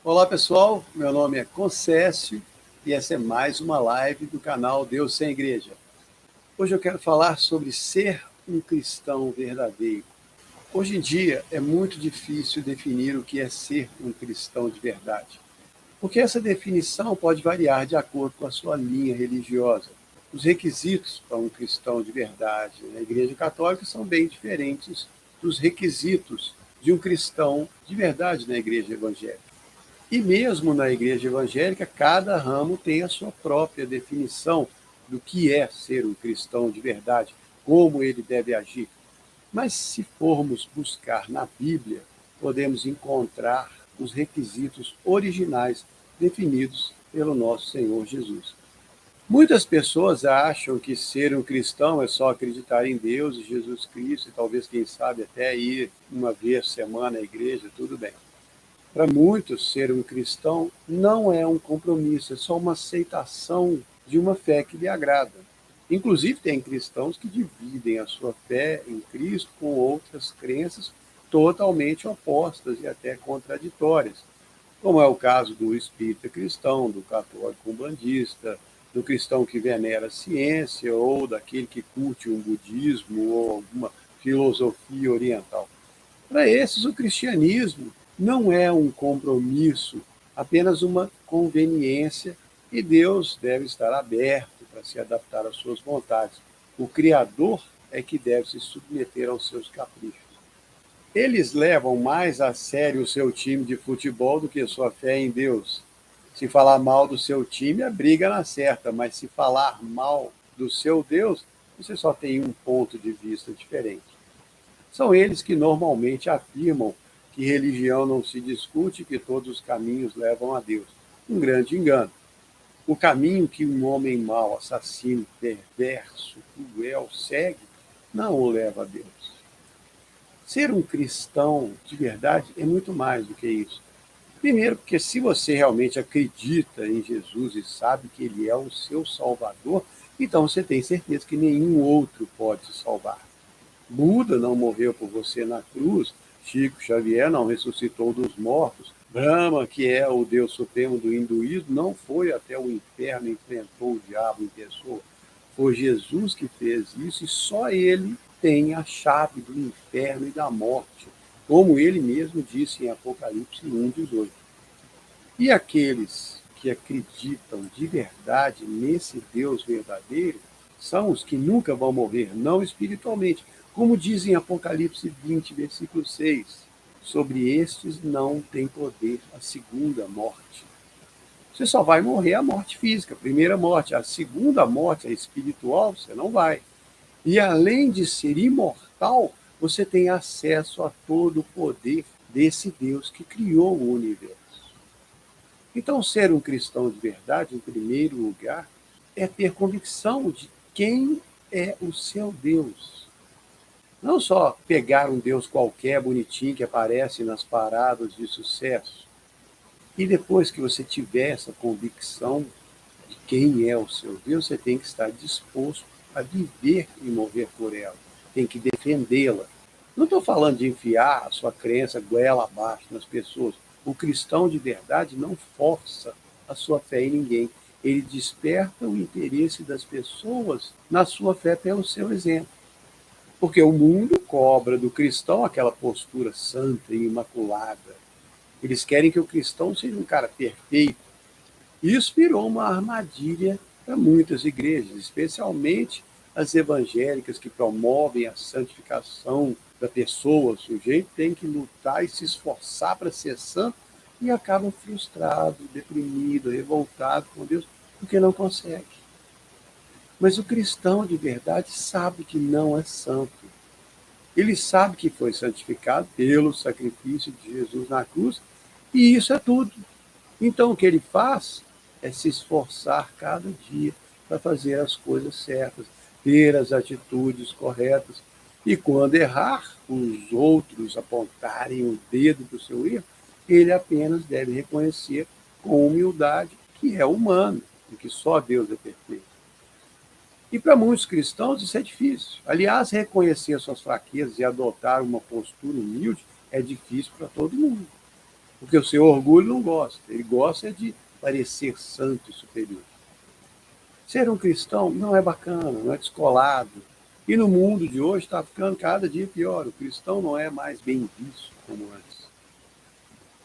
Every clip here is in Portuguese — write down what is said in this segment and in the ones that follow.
Olá pessoal, meu nome é Concécio e essa é mais uma live do canal Deus Sem Igreja. Hoje eu quero falar sobre ser um cristão verdadeiro. Hoje em dia é muito difícil definir o que é ser um cristão de verdade, porque essa definição pode variar de acordo com a sua linha religiosa. Os requisitos para um cristão de verdade na Igreja Católica são bem diferentes dos requisitos de um cristão de verdade na Igreja Evangélica. E mesmo na igreja evangélica, cada ramo tem a sua própria definição do que é ser um cristão de verdade, como ele deve agir. Mas se formos buscar na Bíblia, podemos encontrar os requisitos originais definidos pelo nosso Senhor Jesus. Muitas pessoas acham que ser um cristão é só acreditar em Deus e Jesus Cristo, e talvez, quem sabe, até ir uma vez por semana à igreja, tudo bem. Para muitos, ser um cristão não é um compromisso, é só uma aceitação de uma fé que lhe agrada. Inclusive, tem cristãos que dividem a sua fé em Cristo com outras crenças totalmente opostas e até contraditórias, como é o caso do espírita cristão, do católico umbandista, do cristão que venera a ciência ou daquele que curte um budismo ou alguma filosofia oriental. Para esses, o cristianismo não é um compromisso, apenas uma conveniência, e Deus deve estar aberto para se adaptar às suas vontades. O Criador é que deve se submeter aos seus caprichos. Eles levam mais a sério o seu time de futebol do que sua fé em Deus. Se falar mal do seu time, a briga não acerta, mas se falar mal do seu Deus, você só tem um ponto de vista diferente. São eles que normalmente afirmam que religião não se discute e que todos os caminhos levam a Deus. Um grande engano. O caminho que um homem mau, assassino, perverso, cruel segue não o leva a Deus. Ser um cristão de verdade é muito mais do que isso. Primeiro, porque se você realmente acredita em Jesus e sabe que ele é o seu Salvador, então você tem certeza que nenhum outro pode te salvar. Buda não morreu por você na cruz, Chico Xavier não ressuscitou dos mortos, Brahma, que é o Deus supremo do hinduísmo, não foi até o inferno e enfrentou o diabo em pessoa. Foi Jesus que fez isso e só ele tem a chave do inferno e da morte, como ele mesmo disse em Apocalipse 1:18. E aqueles que acreditam de verdade nesse Deus verdadeiro são os que nunca vão morrer, não espiritualmente, como diz em Apocalipse 20, versículo 6. Sobre estes não tem poder a segunda morte. Você só vai morrer a morte física, a primeira morte. A segunda morte, a espiritual, você não vai. E além de ser imortal, você tem acesso a todo o poder desse Deus que criou o universo. Então, ser um cristão de verdade, em primeiro lugar, é ter convicção de quem é o seu Deus. Não só pegar um Deus qualquer, bonitinho, que aparece nas paradas de sucesso. E depois que você tiver essa convicção de quem é o seu Deus, você tem que estar disposto a viver e morrer por ela. Tem que defendê-la. Não estou falando de enfiar a sua crença goela abaixo nas pessoas. O cristão de verdade não força a sua fé em ninguém. Ele desperta o interesse das pessoas na sua fé pelo seu exemplo. Porque o mundo cobra do cristão aquela postura santa e imaculada. Eles querem que o cristão seja um cara perfeito. Isso virou uma armadilha para muitas igrejas, especialmente as evangélicas que promovem a santificação da pessoa. O sujeito tem que lutar e se esforçar para ser santo e acaba frustrado, deprimido, revoltado com Deus, porque não consegue. Mas o cristão de verdade sabe que não é santo. Ele sabe que foi santificado pelo sacrifício de Jesus na cruz, e isso é tudo. Então o que ele faz é se esforçar cada dia para fazer as coisas certas, ter as atitudes corretas. E quando errar, os outros apontarem o dedo para o seu erro, ele apenas deve reconhecer com humildade que é humano e que só Deus é perfeito. E para muitos cristãos isso é difícil. Aliás, reconhecer suas fraquezas e adotar uma postura humilde é difícil para todo mundo. Porque o seu orgulho não gosta. Ele gosta de parecer santo e superior. Ser um cristão não é bacana, não é descolado. E no mundo de hoje está ficando cada dia pior. O cristão não é mais bem visto como antes.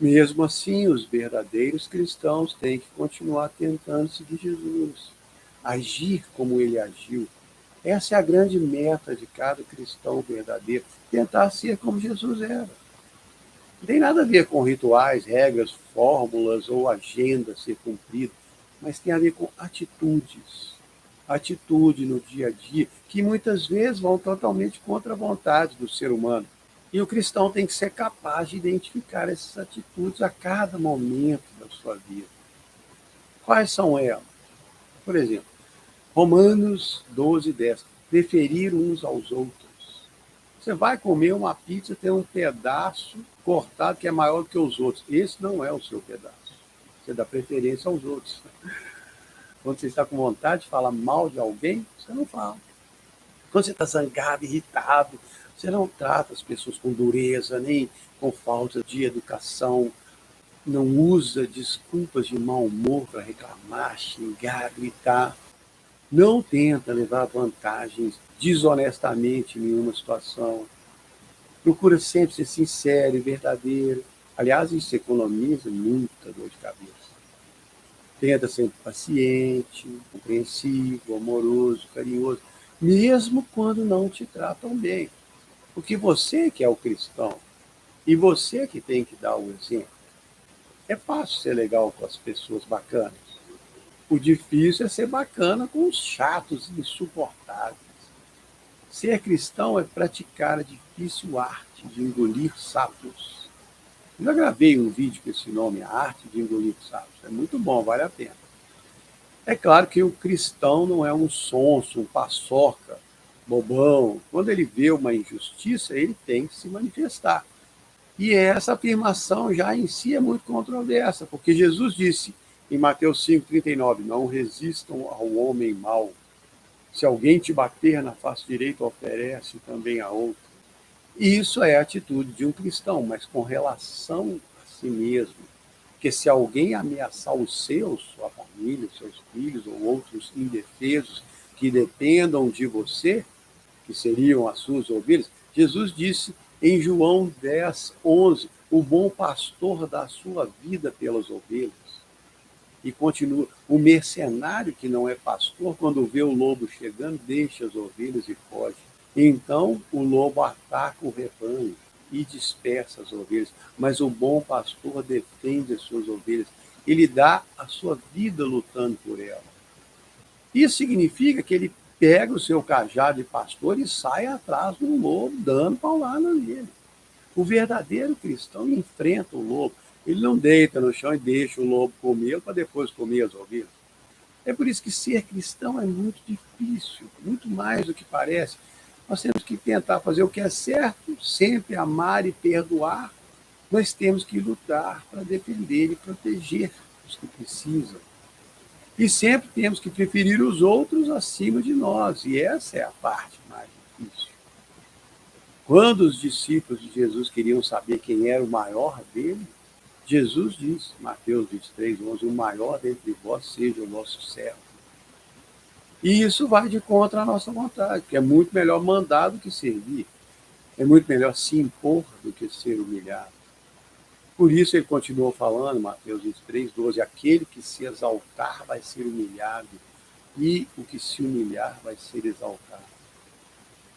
Mesmo assim, os verdadeiros cristãos têm que continuar tentando seguir Jesus, agir como ele agiu. Essa é a grande meta de cada cristão verdadeiro, tentar ser como Jesus era. Não tem nada a ver com rituais, regras, fórmulas ou agenda a ser cumprida, mas tem a ver com atitudes. Atitude no dia a dia, que muitas vezes vão totalmente contra a vontade do ser humano. E o cristão tem que ser capaz de identificar essas atitudes a cada momento da sua vida. Quais são elas? Por exemplo, Romanos 12:10. Preferir uns aos outros. Você vai comer uma pizza, tem um pedaço cortado que é maior do que os outros. Esse não é o seu pedaço. Você dá preferência aos outros. Quando você está com vontade de falar mal de alguém, você não fala. Quando você está zangado, irritado, você não trata as pessoas com dureza, nem com falta de educação. Não usa desculpas de mau humor para reclamar, xingar, gritar. Não tenta levar vantagens desonestamente em nenhuma situação. Procura sempre ser sincero e verdadeiro. Aliás, isso economiza muita dor de cabeça. Tenta ser paciente, compreensivo, amoroso, carinhoso, mesmo quando não te tratam bem. Porque você que é o cristão e você que tem que dar o exemplo. É fácil ser legal com as pessoas bacanas. O difícil é ser bacana com os chatos e insuportáveis. Ser cristão é praticar a difícil arte de engolir sapos. Eu já gravei um vídeo com esse nome, a arte de engolir sapos. É muito bom, vale a pena. É claro que o cristão não é um sonso, um paçoca, bobão. Quando ele vê uma injustiça, ele tem que se manifestar. E essa afirmação já em si é muito controversa, porque Jesus disse em Mateus 5:39, não resistam ao homem mau. Se alguém te bater na face direita, oferece também a outra. E isso é a atitude de um cristão, mas com relação a si mesmo. Porque se alguém ameaçar os seus, sua família, seus filhos ou outros indefesos que dependam de você, que seriam as suas ovelhas, Jesus disse em João 10:11, o bom pastor dá a sua vida pelas ovelhas. E continua, o mercenário que não é pastor, quando vê o lobo chegando, deixa as ovelhas e foge. Então o lobo ataca o rebanho e dispersa as ovelhas, mas o bom pastor defende as suas ovelhas. Ele dá a sua vida lutando por ela. Isso significa que ele pega o seu cajado de pastor e sai atrás do lobo, dando paulada nele. O verdadeiro cristão enfrenta o lobo. Ele não deita no chão e deixa o lobo comê-lo para depois comer as ovelhas. É por isso que ser cristão é muito difícil, muito mais do que parece. Nós temos que tentar fazer o que é certo, sempre amar e perdoar. Nós temos que lutar para defender e proteger os que precisam. E sempre temos que preferir os outros acima de nós. E essa é a parte mais difícil. Quando os discípulos de Jesus queriam saber quem era o maior deles, Jesus disse, Mateus 23:11, o maior dentre vós seja o nosso servo. E isso vai de contra a nossa vontade, porque é muito melhor mandar do que servir. É muito melhor se impor do que ser humilhado. Por isso ele continuou falando, Mateus 23:12, aquele que se exaltar vai ser humilhado, e o que se humilhar vai ser exaltado.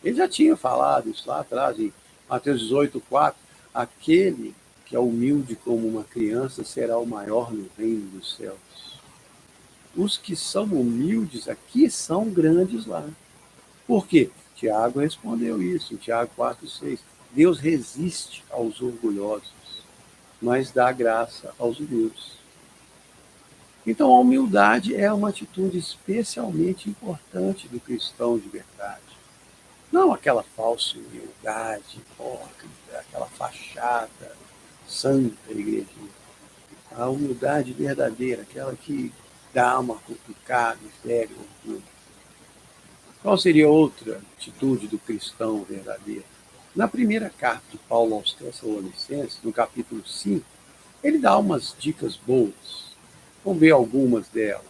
Ele já tinha falado isso lá atrás, em Mateus 18:4, aquele que é humilde como uma criança será o maior no reino dos céus. Os que são humildes aqui são grandes lá. Por quê? Tiago respondeu isso, em Tiago 4:6. Deus resiste aos orgulhosos, mas dá graça aos humildes. Então a humildade é uma atitude especialmente importante do cristão de verdade. Não aquela falsa humildade, hipócrita, aquela fachada santa igreja. A humildade verdadeira, aquela que dá alma cutucada e fere o orgulho. Qual seria outra atitude do cristão verdadeiro? Na primeira carta de Paulo aos Tessalonicenses, no capítulo 5, Ele dá umas dicas boas. Vamos ver algumas delas.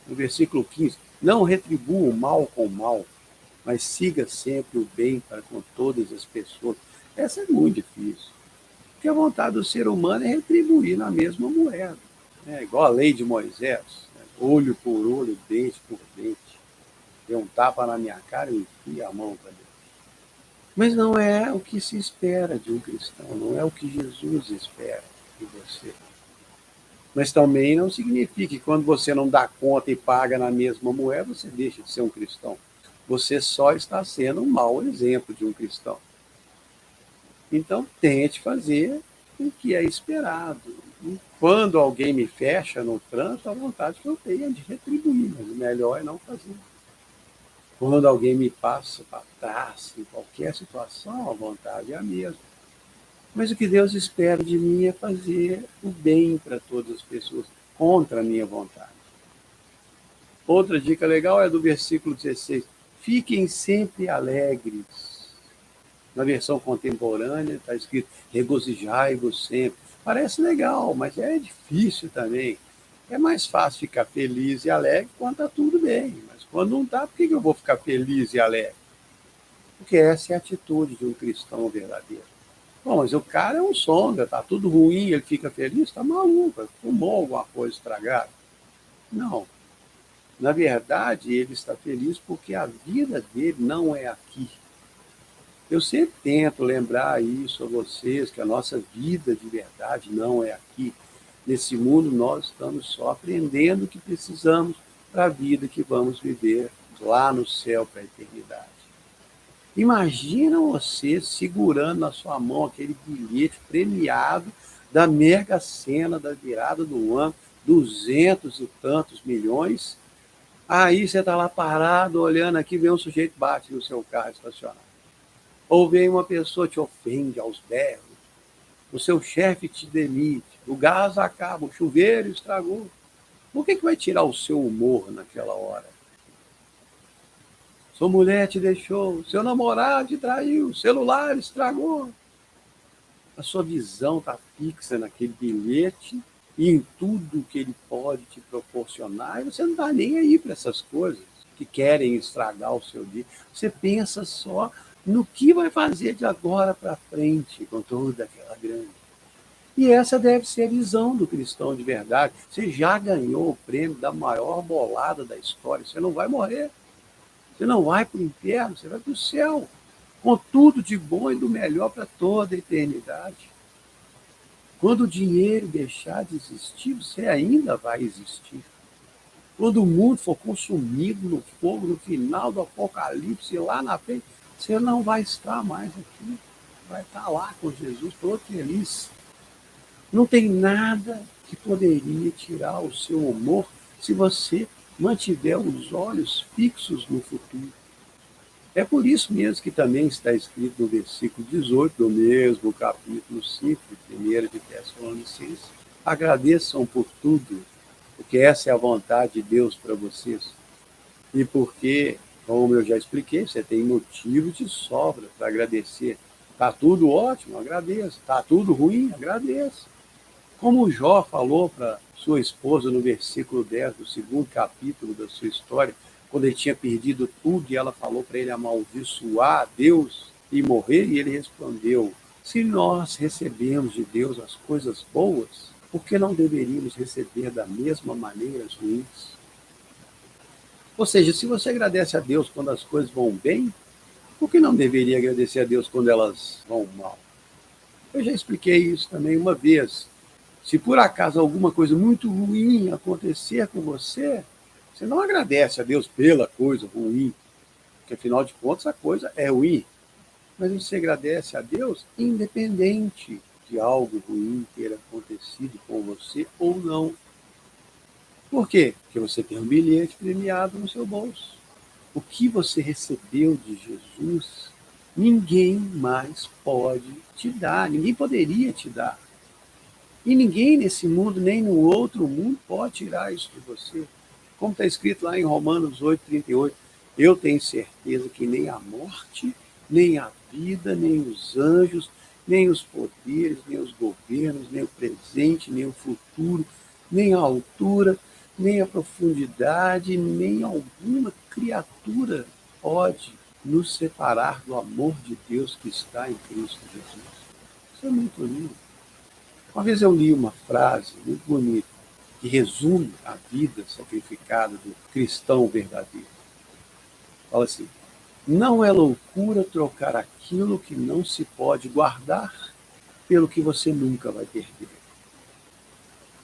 No versículo 15, não retribua o mal com o mal, mas siga sempre o bem para com todas as pessoas. Essa é muito difícil, porque a vontade do ser humano é retribuir na mesma moeda. É igual a lei de Moisés, né? Olho por olho, dente por dente. Dê um tapa na minha cara e enfia a mão para dentro. Mas não é o que se espera de um cristão, não é o que Jesus espera de você. Mas também não significa que quando você não dá conta e paga na mesma moeda, você deixa de ser um cristão. Você só está sendo um mau exemplo de um cristão. Então, tente fazer o que é esperado. E quando alguém me fecha no trânsito, a vontade que eu tenho é de retribuir, mas o melhor é não fazer. Quando alguém me passa para trás, em qualquer situação, a vontade é a mesma. Mas o que Deus espera de mim é fazer o bem para todas as pessoas, contra a minha vontade. Outra dica legal é do versículo 16. Fiquem sempre alegres. Na versão contemporânea está escrito regozijai-vos sempre. Parece legal, mas é difícil também. É mais fácil ficar feliz e alegre quando está tudo bem. Mas quando não está, por que eu vou ficar feliz e alegre? Porque essa é a atitude de um cristão verdadeiro. Bom, mas o cara é um sonda, tá tudo ruim, ele fica feliz, tá maluco, fumou alguma coisa estragada. Não. Na verdade, ele está feliz porque a vida dele não é aqui. Eu sempre tento lembrar isso a vocês, que a nossa vida de verdade não é aqui. Nesse mundo nós estamos só aprendendo o que precisamos para a vida que vamos viver lá no céu para a eternidade. Imagina você segurando na sua mão aquele bilhete premiado da Mega Sena da virada do ano, 200 e tantos milhões. Aí você está lá parado, olhando aqui, vem um sujeito bate no seu carro estacionado. Ou vem uma pessoa te ofende aos berros, o seu chefe te demite, o gás acaba, o chuveiro estragou. Por que vai tirar o seu humor naquela hora? Sua mulher te deixou, seu namorado te traiu, o celular estragou. A sua visão está fixa naquele bilhete e em tudo que ele pode te proporcionar, e você não está nem aí para essas coisas que querem estragar o seu dia. Você pensa só no que vai fazer de agora para frente com toda aquela grana. E essa deve ser a visão do cristão de verdade. Você já ganhou o prêmio da maior bolada da história, você não vai morrer. Você não vai para o inferno, você vai para o céu, com tudo de bom e do melhor para toda a eternidade. Quando o dinheiro deixar de existir, você ainda vai existir. Quando o mundo for consumido no fogo, no final do Apocalipse, lá na frente, você não vai estar mais aqui. Vai estar lá com Jesus, todo feliz. Não tem nada que poderia tirar o seu humor se você mantiver os olhos fixos no futuro. É por isso mesmo que também está escrito no versículo 18 do mesmo capítulo 5 de 1 de Tessalonicenses: agradeçam por tudo, porque essa é a vontade de Deus para vocês. E porque, como eu já expliquei, você tem motivo de sobra para agradecer. Está tudo ótimo, agradeça. Está tudo ruim, agradeça. Como o Jó falou para sua esposa no versículo 10 do segundo capítulo da sua história, quando ele tinha perdido tudo e ela falou para ele amaldiçoar Deus e morrer, e ele respondeu: se nós recebemos de Deus as coisas boas, por que não deveríamos receber da mesma maneira as ruins? Ou seja, se você agradece a Deus quando as coisas vão bem, por que não deveria agradecer a Deus quando elas vão mal? Eu já expliquei isso também uma vez. Se por acaso alguma coisa muito ruim acontecer com você, você não agradece a Deus pela coisa ruim, porque afinal de contas a coisa é ruim. Mas você agradece a Deus independente de algo ruim ter acontecido com você ou não. Por quê? Porque você tem um bilhete premiado no seu bolso. O que você recebeu de Jesus, ninguém mais pode te dar, ninguém poderia te dar. E ninguém nesse mundo, nem no outro mundo, pode tirar isso de você. Como está escrito lá em Romanos 8:38, eu tenho certeza que nem a morte, nem a vida, nem os anjos, nem os poderes, nem os governos, nem o presente, nem o futuro, nem a altura, nem a profundidade, nem alguma criatura pode nos separar do amor de Deus que está em Cristo Jesus. Isso é muito lindo. Uma vez eu li uma frase muito bonita que resume a vida sacrificada do cristão verdadeiro. Fala assim: não é loucura trocar aquilo que não se pode guardar pelo que você nunca vai perder.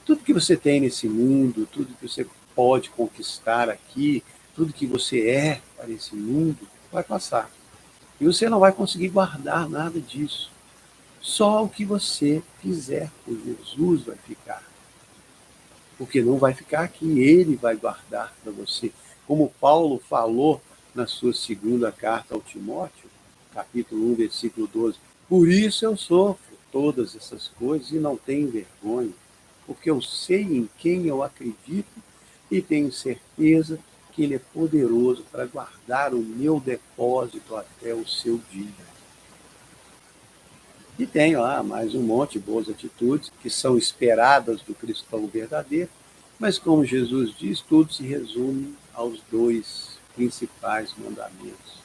Tudo que você tem nesse mundo, tudo que você pode conquistar aqui, tudo que você é para esse mundo, vai passar. E você não vai conseguir guardar nada disso. Só o que você fizer por Jesus vai ficar. Porque não vai ficar aqui, ele vai guardar para você. Como Paulo falou na sua segunda carta ao Timóteo, capítulo 1, versículo 12. Por isso eu sofro todas essas coisas e não tenho vergonha, porque eu sei em quem eu acredito e tenho certeza que ele é poderoso para guardar o meu depósito até o seu dia. E tem lá mais um monte de boas atitudes que são esperadas do cristão verdadeiro, mas como Jesus diz, tudo se resume aos dois principais mandamentos: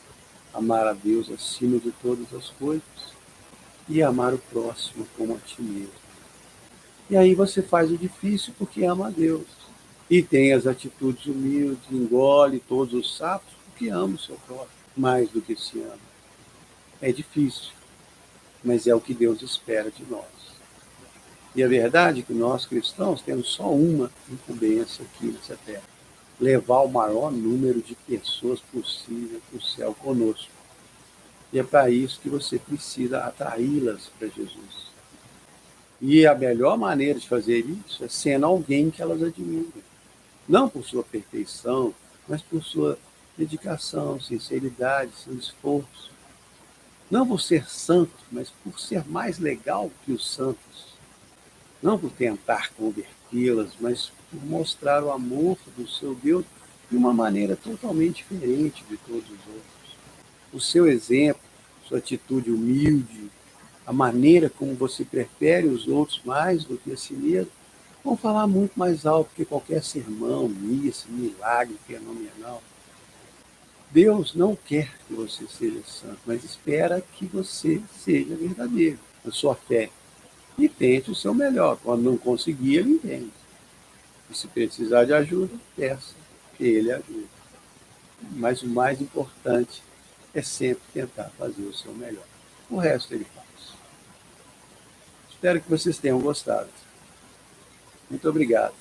amar a Deus acima de todas as coisas e amar o próximo como a ti mesmo. E aí você faz o difícil porque ama a Deus. E tem as atitudes humildes, engole todos os sapos porque ama o seu próximo, mais do que se ama. É difícil, mas é o que Deus espera de nós. E a verdade é que nós cristãos temos só uma incumbência aqui nessa terra: levar o maior número de pessoas possível para o céu conosco. E é para isso que você precisa atraí-las para Jesus. E a melhor maneira de fazer isso é sendo alguém que elas admiram. Não por sua perfeição, mas por sua dedicação, sinceridade, seu esforço. Não por ser santo, mas por ser mais legal que os santos. Não por tentar convertê-las, mas por mostrar o amor do seu Deus de uma maneira totalmente diferente de todos os outros. O seu exemplo, sua atitude humilde, a maneira como você prefere os outros mais do que a si mesmo, vão falar muito mais alto que qualquer sermão, missa, milagre fenomenal. Deus não quer que você seja santo, mas espera que você seja verdadeiro na sua fé. E tente o seu melhor. Quando não conseguir, ele entende. E se precisar de ajuda, peça que ele ajude. Mas o mais importante é sempre tentar fazer o seu melhor. O resto ele faz. Espero que vocês tenham gostado. Muito obrigado.